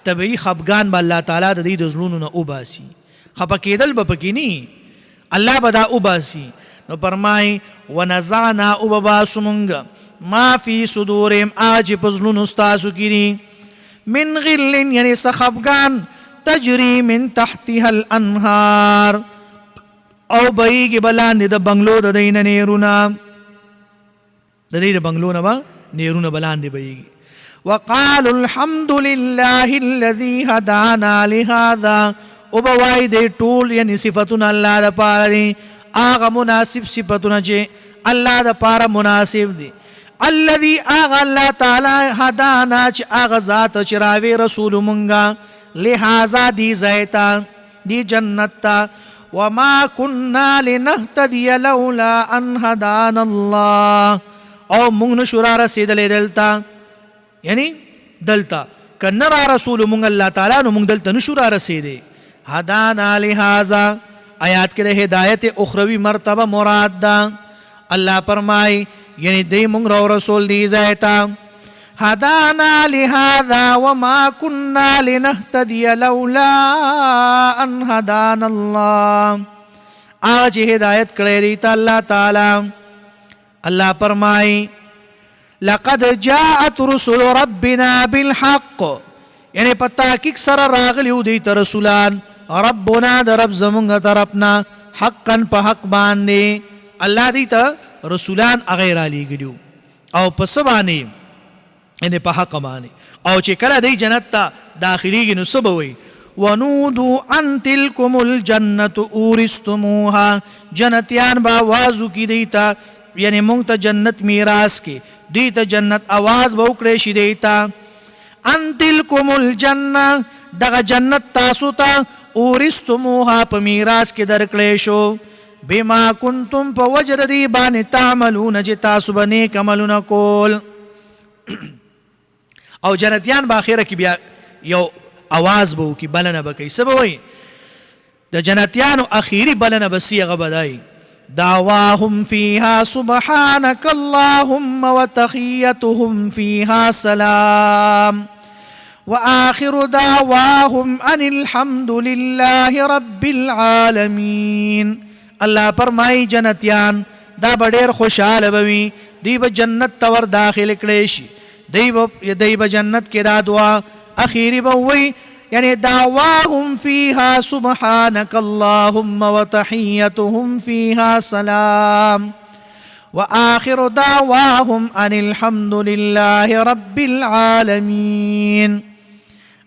Speaker 1: طبعی خبگان با اللہ تعالی دا دی دزلونو نا اوباسی خپکیدل بپکی نی اللہ بدا اوباسی نو فرمائی ونزعنا اوباسو منگا ما فی صدورهم آج پزلون استاسو کری من غل یعنی سخبگان تجری من تحتها الانہار او بئیگی بلاندی دا بنگلو دا دین نیرونا دا دی دا بنگلو نا با نیرونا بلاندی بئیگی وقالوا الحمد لله الذي هدانا لهذا وبوائی دے ٹول یعنی صفتنا اللہ دا پارا دی آغا مناسب صفتنا چے اللہ دا پارا مناسب دی الذي آغا اللہ تعالی ہدانا چے آغا ذات چراوی رسول منگا لہذا دی زیتا دی جنتا وما کننا لنہتدی لولا ان ہدانا اللہ او منگ نشورا رسید لے دلتا یعنی دلتا کنرا رسول منگ اللہ تعالی نو منگ دلتا نشورا رسیدے ہدانا لہذا آیات کے ہدایت اخروی مرتبہ مراد دا اللہ فرمائی یعنی دی منگ رو رسول دی زیتا ہدانا لہذا وما کننا لنہتدی لولا ان ہدانا اللہ آج ہدایت کرے دیتا اللہ تعالی اللہ فرمائی لقد جاءت رسول ربنا بالحق یعنی پتا کک سر راغلیو دیتا رسولان ربنا دا رب زمونگا طرفنا حقا پا حق باندے اللہ دیتا رسولان اغیر آلی گلیو او پس بانے یعنی پا حق بانے او چکر دی جنتا داخلی گی نصبوی ونودو ان تلکم الجنت اورستموها جنتیان با آوازو کی دیتا یعنی مونگتا جنت میراث کے دیتا جنت آواز بوکریشی دیتا ان تلکم الجنہ دغا جنت تاسوتا اورستموها پا میراث کے درکلیشو بما کنتم پا وجد دی بانی تعملون جی تاسو بنیک عملون کول او جنتیان باخیرہ کی بیا یو آواز بو کی بلن بکی سبوئی دا جنتیانو اخیری بلن بسی غبدائی دعواهم فيها سبحانك اللهم وتحيتهم فيها سلام وآخر دعواهم أن الحمد لله رب العالمين اللہ فرمائی جنتیان دا بڑیر خوشحال بوی دی با جنت تور داخل کلیشی دی با جنت کی دا دعا اخیری بوی یعنی دعواهم فيها سبحانك اللهم وتحيتهم فيها سلام وآخر دعواهم أن الحمد لله رب العالمين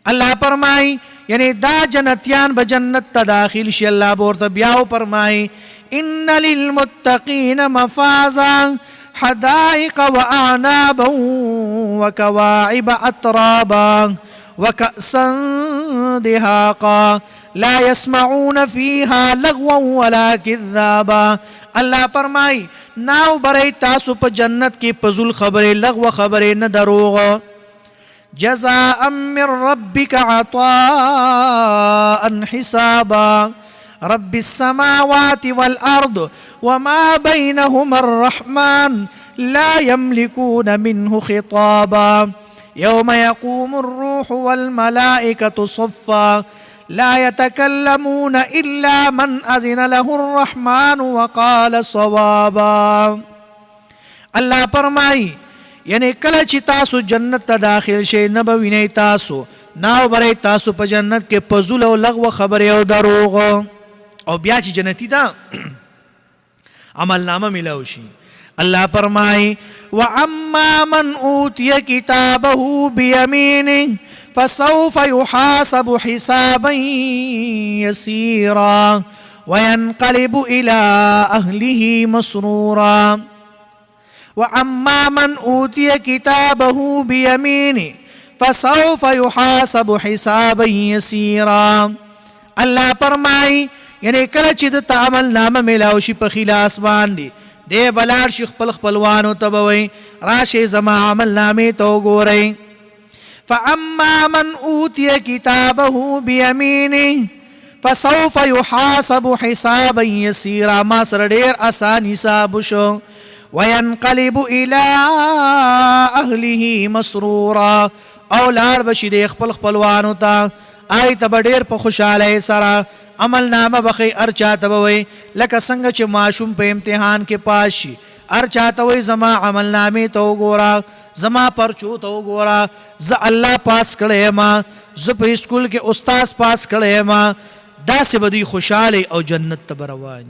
Speaker 1: اللہ فرمائی یعنی دا جنتیان بجنت تداخل شی اللہ بورتا بیاو فرمائی ان للمتقین مفازا حدائق وأعنابا وكواعب أترابا وكأسا دهاقا لا يسمعون فيها لغوا ولا كذابا اللہ فرمائی ناو برای تاسو پا جنت کی پزول خبر لغو خبر ندروغ جزاء من ربك عطاء حسابا رب السماوات والأرض وما بينهما الرحمن لا يملكون منه خطابا یوم یقوم الروح والملائکة صفا لا يتكلمون الا من اذن له الرحمن وقال صوابا. الله فرمائی یعنی کله چې تاسو جنت ته داخل شئ نه به وینئ تاسو ناو برئ تاسو په جنت کې پزول او لغوه خبرې او دروغ او بیا چې جنتی ته عمل نامه ملاو شي. الله فرمائی واما من اوتی کتابه بیمینه فسوف يحاسب حسابا يسيرا وينقلب إلى أهله مسرورا. وأما من أوتي كتابه بيمينه فسوف يحاسب حسابا يسيرا. الله فرمائی یعنی کله چې د تعامل نامه ملاو شي په خلاص باندې دی بلار شي خپل خپلوانو ته به وایي راشئ زما عمل نامې ته وګورئ. فأما من أوتي كتابه بيمينه فسوف يحاسب حسابا يسيرا ما سره ډېر آسان حساب شو. وينقلب إلى أهله مسرورا او لاړ بشي د خپل خپلوانو ته آی ته به ډېر په خوشحالۍ سره عمل نامه بخی ار چاته به وایي لکه څنګه چې ماشوم په امتحان کې پاس شي ار چاته وایي زما عمل نامې ته وګوره زما پرچو ته وګوره زه الله پاس کړی یم زه په اسکول کې استاذ پاس کړی یم داسې به دوی خوشحاله او جنت ته به روان.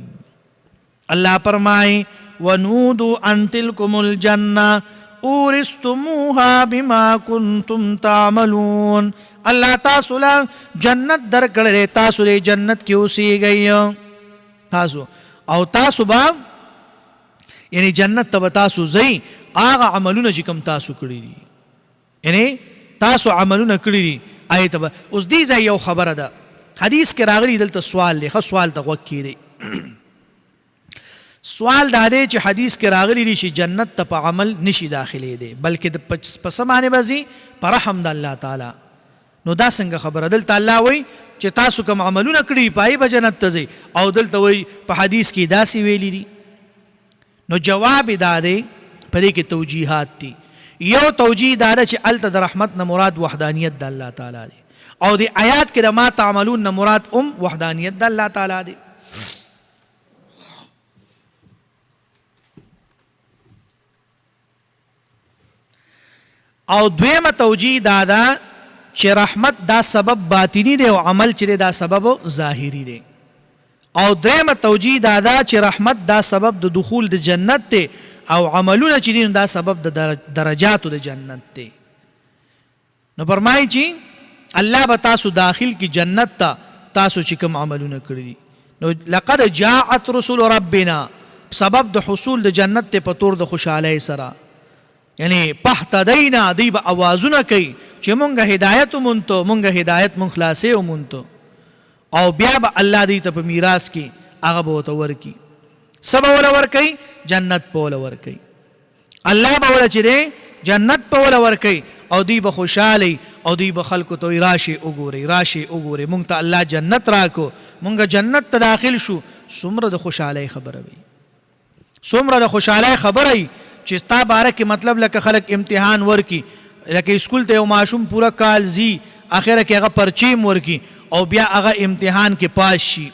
Speaker 1: الله فرمایي ونودوا ان تلکم الجنه اورثتموها بما كنتم تعملون. الله تاسو له جنت درکړی تاسو دې جنت کې اوسېږئ تاسو او تاسو به یعنی جنت ته به تاسو ځئ هغه عملونه چې کوم تاسو کړي دي یعنی تاسو عملونه کړي دي هغې ته به اوس دې ځای یو خبره ده حدیث کې راغلی دلته سوال دی ښه سوال ته غوږ کېدئ. سوال دا دی چې حدیث کې راغلی دی چې جنت ته په عمل نشي داخلېدی بلکې په څه باندې به ځي په رحم د الله تعالی. نو دا څنګه خبره دلته الله وایي چې تاسو کوم عملونه کړي په هغې به جنت ته ځئ او دلته وایي په حدیث کې داسې ویلي دي. نو جواب یې دا دی په دې کې توجیحات دي. یو توجیه دا ده چې هلته د رحمت نه مراد وحدانیت د الله تعالی دی او د آیات کې د ما تعملون نه مراد وحدانیت د الله تعالی دی. او دویمه توجیه دا ده چې رحمت دا سبب باطنی دی او عمل چې دا سبب ظاهری دی. او دریمه توجیه دا ده چې رحمت دا سبب د دخول د جنت دی او عملونه چې دي دا سبب د درجاتو د جنت دی. نو فرمایي چې الله به تاسو داخل کی جنت ته تاسو چې کوم عملونه کړي دي. نو لقد جاءت رسول ربنا سبب د حصول د جنت ته په تور د خوشحالۍ سره یعنی پهتدینا دی به اوازونه کوي چې مونږه هدایت ومونتو مونږه هدایت مونږ خلاصې ومونتو او بیا به الله دی ته په میراث کې هغه به ورته ورکي څه به وله ورکوي جنت به وله ورکوي. الله به وله چې دی جنت به وله ورکوي او دوی به خوشحالی او دوی به خلکو ته راشي وګورئ راشي وګورئ مونږ ته الله جنت راکو مونږ جنت ته داخل شو. څومره د خوشحالۍ خبره وي څومره د خوشحالۍ خبره وي چې ستا باره کې مطلب لکه خلک امتحان ورکي لکه اسکول ته یو ماشوم پوره کال ځي اخره کې هغه پرچیم ورکي او بیا هغه امتحان کې پاس شي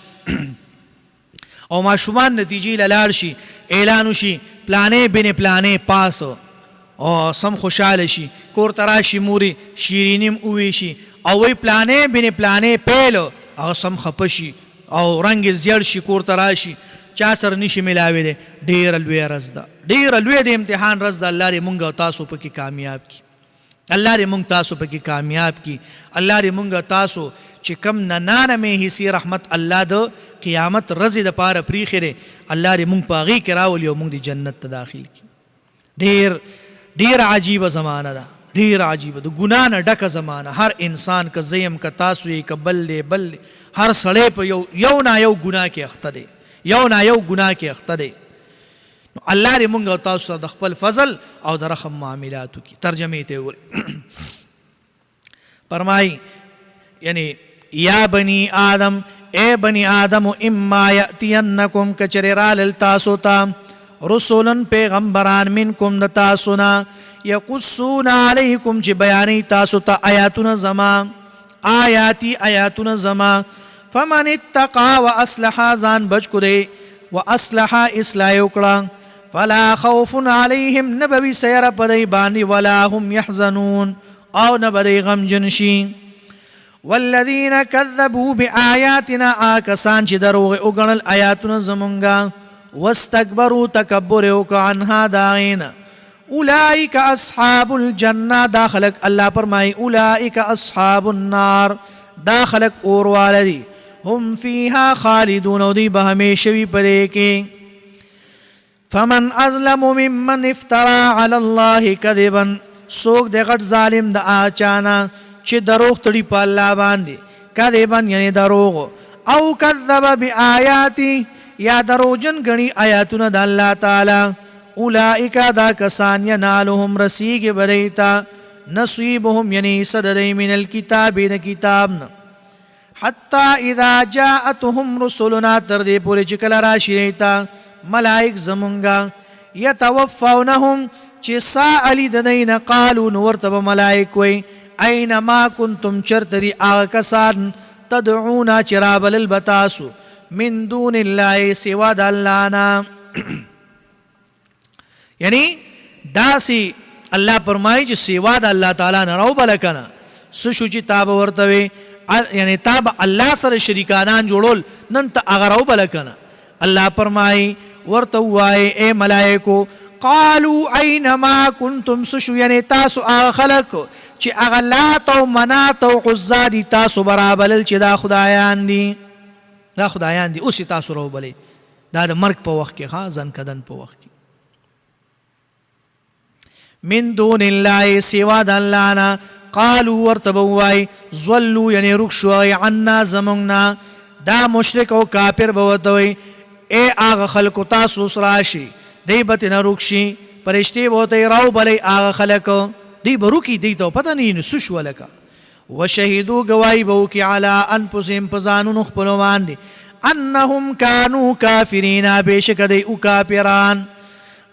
Speaker 1: او ماشومان نتیجې له لاړ شي اعلان وشي پلانې بن پلانې پاس او سم خوشحاله شي کور ته راشي مورې شیرینیم وویشي او وایي پلانې بن پلانې پیلو هغه سم خفه شي او رنګ یې زیړ شي کور ته راشي چا سره نشي ملاوی دی. ډېره لویه ورځ ده ډېره لویه د امتحان ورځ ده. الله دې مونږ او تاسو پکې کامیاب کړي الله دې مونږ تاسو پکې کامیاب کړي الله دې مونږ تاسو چې کم ننانمې حصې رحمت الله د قیامت ورځې دپاره پریښې دی الله دې مونږ په هغې کې راولي او مونږ دې جنت ته داخل کړي. ډېر عجیبه زمانه ده ډېر عجیبه د ګناه نه ډکه زمانه. هر انسان که زه یم که تاسو یې که بل دی هر سړی په یو نه یو ګناه کې اخته دی یو نه یو ګناه کې اخته دی. نو الله دې مونږ او تاسو سره د خپل فضل او د رحم معاملات وکړي. ترجمې ته وګورئ فرمایي یعنی یا بنی آدم اے بنی آدم اما یأتینکم کچر رالل تاسو ته رسولن پیغمبران منکم د تاسو نه یقصون علیکم چې بیانی تاسو ته آیاتونه زما آیاتی آیاتونه زما فمن اتقا و اصلحا ځان بچ کړي و اصلحا اصلاح وکړه فلا خوف علیهم نبوي سیر پدی باندې ولا هم يحزنون او نبدی غمجن شي والذین کذبوا بآیاتنا آکسان چې دروغ وګڼل آیاتونه زمونږه واستكبروا تکبر وکړه عنها داغینا اولئک اصحاب الجنه داخلك الله فرمای اولئک اصحاب النار داخلك اور والدی هم فيها خالدون او دی به همیشه وي پدې کې فمن ازلم ممن افترى على الله كذبا سوک د غټ ظالم د اچانا چې دروغ تړي په الله باندې کذبا یعنی دروغ او کذب بآیاتی یا دروجن غنی آیاتونه د الله تعالی اولئک دا کسان ینالهم رسیگ بدیتا نصیبهم یعنی صدری من الكتاب د کتابنا حتی اذا جاءتهم رسلنا تر دې پورې چې کله راشي دیتا ملائک زمونږه یتوفونهم چې سائلی د دین قالو نو ورته به ملائک وی اين ما کنتم چرته دي هغه کسان تدعونا چې رابلل بتاسو من دون الله سوا د الله نه یعنی داسی الله فرمایي چې سوا د الله تعالی نه راو بل کنه سشو چې تاب ورته وي یعنی تاب الله سره شریکانان جوړول نن ته هغه راو بل کنه الله فرمایي ورته وای اے ملائکو قالوا اينما كنتم سشو یعنی تاسو هغه خلق چې هغه لات او منات او عزا دي تاسو برابر چې دا خدایان دي دا خدایان دي اوس تاسو راو بلې دا د مرګ په وخت کې ها ځن کدن په وخت کې من دون الله سوا د الله نه قالوا ورتبوای زلوا یعنی رخصوا عنا زمنا دا مشرک او کافر بوتوي اے هغه خلق تاسو سراشي دی بت نه رخصي پرشتي بوته راو بلې هغه خلق دی بروکی دی ته پته نه سوش ولکا وشهدوا گواہی بو کی علی انفسهم پزانون خپل باندې انهم كانوا كافرين بشک دی او کافران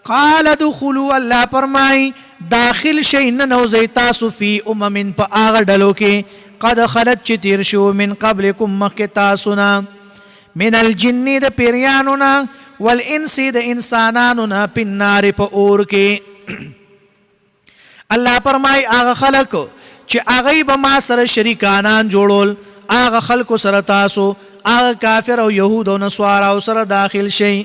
Speaker 1: قال ادخلوا الله فرمای داخل شین نو زیتاسو فی امم په هغه ډلو کې قد خلت چې تیر شو من قبلکم مخک تاسونا من الجن د پیریانونا والانس د انسانانونا په نار په اور کې الله فرمای هغه خلق چې هغه به ما سره شریکانان جوړول هغه خلق سره تاسو هغه کافر او يهود او نصارا او سره داخل شي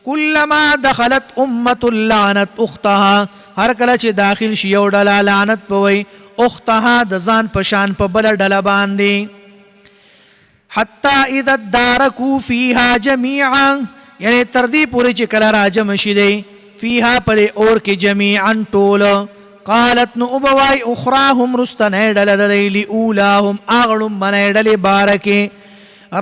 Speaker 1: كلما دخلت امه لعنت اختها هر کله چې داخل شي یو ډله لعنت پوي اختها د ځان پشان په بل ډله باندې حتى اذا اداركوا فيها جميعا یعنی تر دې پورې چې کله راجم شي دی فيها پر اور کې جميعا ټول قالت نو ابواي اخراهم رستن ډله د اولاهم اغلم من ډله بارکه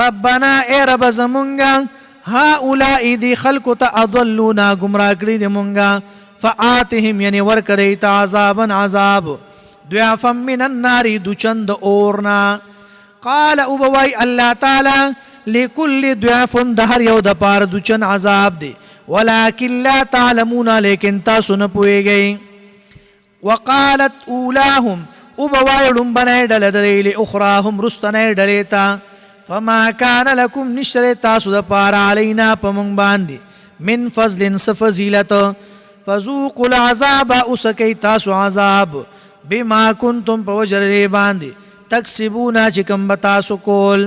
Speaker 1: ربنا اے رب زمونږه هؤلاء دي خلق اضلونا گمراه کړي دي مونږه فآتهم یعنی ورکړي ته عذابا عذاب ضعفا من النار دو چند اورنا قال ابوي الله تعالی لكل ضعف دهر یو د پار دو چند عذاب دي ولكن لا تعلمون لیکن تاسو نه پوهیږئ وقالت اولاهم ابوي لمبنه ډله دلی اخراهم رستنه ډلیتا فما كان لكم نشر تاسو د پار علینا پمون باندې من فضل سفزیلت فذوقوا العذاب اسکی تاسو عذاب بما كنتم بوجر باندې تکسبون چې کوم تاسو کول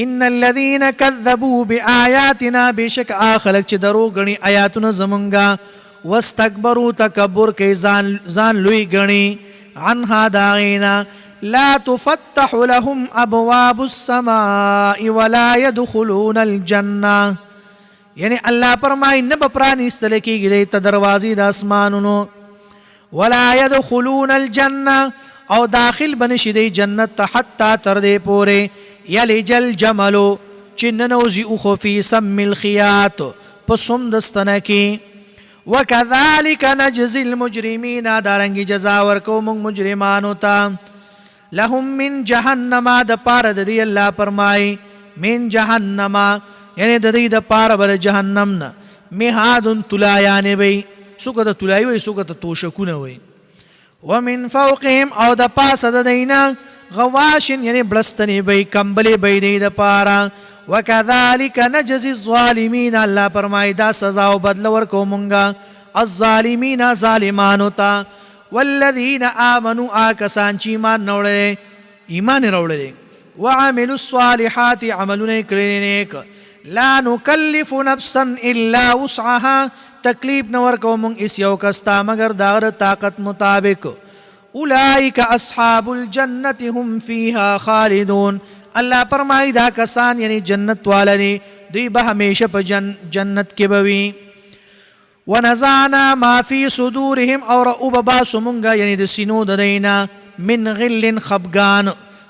Speaker 1: ان الذين كذبوا بآياتنا بشك اخلق چې درو غني آیاتونه زمونږه واستكبروا تکبر کې ځان لوی غني عنها داغینا لا تفتح لهم ابواب السماء ولا يدخلون الجنه یعنی الله فرمای نه بپرانی استل کېږي ته دروازې د اسمانونو ولا يدخلون الجنه او داخل بنشي دی جنت حتا تر دې پوره یلج الجمل چننوزی او فی سم الخياط پسوم دستنه کې وكذلك نجزي المجرمين دارنګي جزا ورکو موږ مجرمانو ته لهم من جهنم د پاره د دی الله فرمای من جهنم یعنی د دې د پاره بر جهنم نه میهاد تلایان وي څوک ته طلایي وایي څوک ته توشکونه وایي. ومن فوقهم او د پاسه د دوی نه غواشن یعنی بړستنې به یې کمبلې به یې دوی دپاره. وکذلک نجزي الظالمین الله فرمایي دا سزا او بدله ورکوو مونږه الظالمین ظالمانو ته. والذین آمنوا کسان چې ایمان یې راوړلی وعملوا الصالحات عملونه یې کړي نیک لا نکلف نفسا الا وسعها تکلیف نه ورکوو مونږ هېڅ یو کس ته مګر د هغه طاقت مطابق. اولئک اصحاب الجنة هم فیها خالدون الله فرمایي دا کسان یعنی جنت والا دي دوی به همیشه په جنت کې به وي. ونزعنا ما فی صدورهم او وبباسو مونږه یعنی د سینو د دوی نه من غل خفګان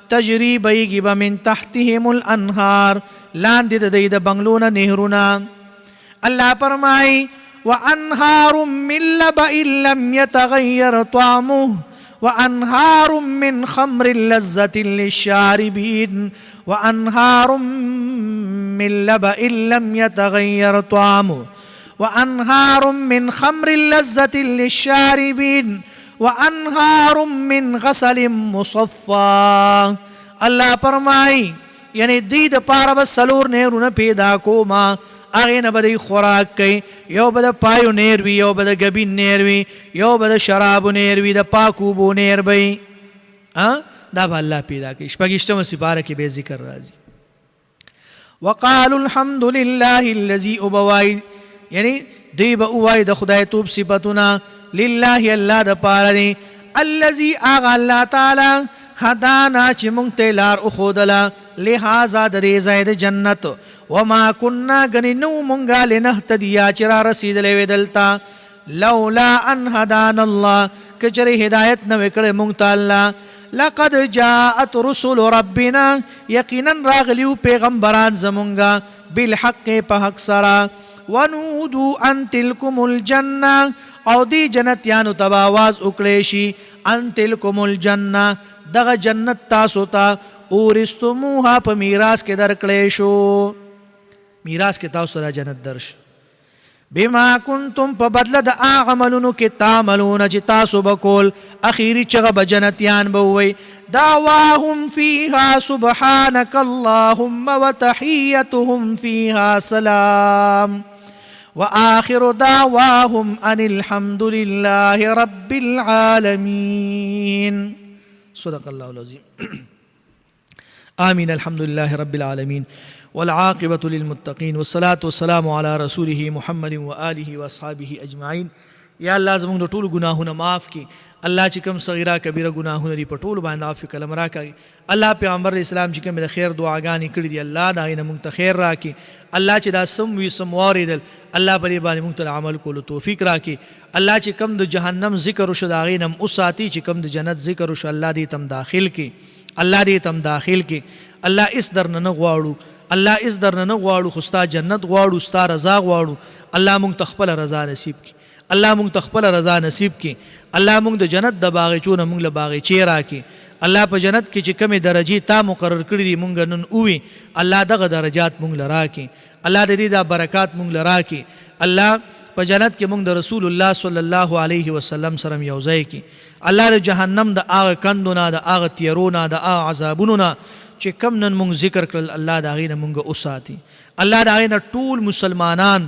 Speaker 1: تجري بهیږي به من تحتهم الانهار لاندې د دوی د بنګلو نه نهرونه. الله فرمایي وانهار من لبئ لم يتغير طعمه وانهار من خمر لذة للشاربين وانهار من لبئ لم يتغير طعمه وانهار من خمر لذة للشاربين وانهار من غسل مصفى. الله فرمایي یعنی دی د پاره به څلور نهرونه پیدا کوما هغې نه به دی خوراک کوي. یو به د پایو نهر وي یو به د ګبین نهر وي یو به د شرابو نهر وي د پاکو اوبو نهر به وي. دا به الله پیدا کوي. شپږیشتمه سپاره کې به ذکر راځي. وقالوا الحمد لله الذي وبوایي یعنی دوی به ووایي د خدایتوب صفتونه لله الله د پاره دی الذي هغه الله تعالی هدانا چې مونږ ته لار وښودله لهذا د دې ځای د جنت وما كنا غني نو مونږه لنهتدیا چې را رسېدلی وې دلته لولا ان هدانا الله که چېرې هدایت نه وی کړی مونږ ته الله لقد جاءت رسل ربنا یقینا راغلیو پیغمبران زمونږه بالحق په حق سره ونودوا ان تلکم الجنه او دی جنتیانو ته به آواز وکړی شي ان تلکم الجنه دغه جنت تاسو ته اورثتموها په میراث کې درکړی شو میراث کې تاسو ته جنت درش بما کنتم په بدله د هغه عملونو کې تعملون چې تاسو به کول. اخیري چغه به جنتیان به ووایي دعواهم فیها سبحانک اللهم وتحیتهم فیها سلام وآخر دعواهم ان الحمد لله رب العالمين. صدق الله العظيم. آمين. الحمد لله رب العالمين والعاقبة للمتقين والصلاة والسلام على رسوله محمد وآله وأصحابه أجمعين. یا الله زموږ د ټولو ګناهونه معاف کړي. الله چې کوم صغیره کبیره ګناهونه دي په ټولو باندې عفو کلم راکړي. الله پیغمبر اسلام چې کوم د خیر دعاګانې کړي دي الله د هغې نه موږ ته خیر راکړي. الله چې دا سم وي سم واورېدل الله په دې باندې موږ ته عمل کولو توفیق راکړي. الله چې کوم د جهنم ذکر وشو د هغې نه وساتي چې کوم د جنت ذکر وشو الله دې تم داخل کړي. الله دې تم داخل کړي. الله اس درنه نه غواړو الله اس درنه نه غواړو خو ستا جنت غواړو ستا رضا غواړو. الله موږ ته خپله رضا نصیب کړي. الله موږ ته خپله رضا نصیب کړي. الله موږ د جنت د باغچو نه موږ له باغچې راکړي. الله په جنت کې چې کومې درجې تا مقرر کړي دي موږ نن اووي الله دغه درجات موږ له راکړي. الله د دې دا برکات موږ له راکړي. الله په جنت کې موږ د رسول الله صلی الله علیه وسلم سره یو ځای کړي. الله د جهنم د هغه کندو نه د هغه تیرو نه د هغه عذابونو نه چې کم نن موږ ذکر کړل الله د هغې نه موږ وساتي. الله د هغې نه ټول مسلمانان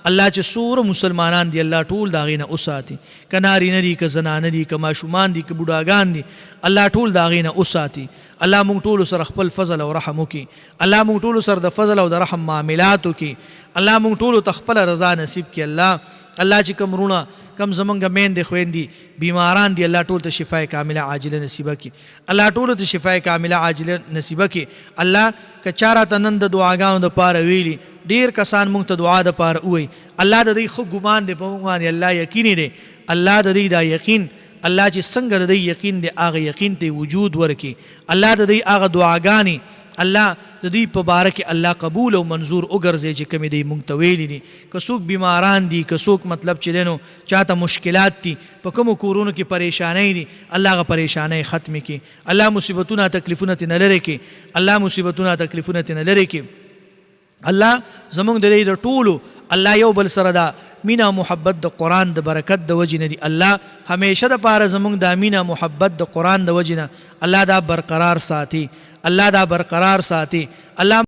Speaker 1: الله چې څومره مسلمانان دي الله ټول د هغې نه وساتي. که نارینه دي که زنانه دي که ماشومان دي که بوډاګان دي الله ټول د هغې نه وساتي. الله موږ ټولو سره خپل فضل او رحم وکړي. الله موږ ټولو سره د فضل او د رحم معاملات وکړي. الله موږ ټولو ته خپله رضا نصیب کړي. الله چې کوم وروڼه کم زمونږ میندې خویندې بیماران دي الله ټول ته شفای کامله عاجله نصیبه کړي. الله ټولو ته شفای کامله عاجله نصیبه کړي. الله که چا راته نن د دعاګانو دپاره ویلي ډېر کسان موږ ته دعا دپاره ووایي الله د دوی ښه ګمان دی په موږ باندې الله یقیني دی. الله د دوی دا یقین الله چې څنګه د دوی یقین دی هغه یقین ته وجود ورکړي. الله د دوی هغه دعاګانې الله د دوی په باره کې الله قبول او منظور وګرځي چې کومې دوی موږ ته ویلي دي. که څوک بیماران دي که څوک مطلب چې دی نو چاته مشکلات دي په کومو کورونو کې پریشانۍ دي الله هغه پریشانۍ ختمې کړي. الله مصیبتونه تکلیفونه ترې نه لرې کړي. الله مصیبتونه تکلیفونه ترې نه لرې کړي. الله زمونږ د دې د ټولو الله یو بل سره دا مینا محبت د قرآن د برکت د وجې نه دي. الله همیشه د پاره زمونږ دا مینا محبت د قرآن د وجې نه الله دا برقرار ساتي، الله دا برقرار ساتي. الله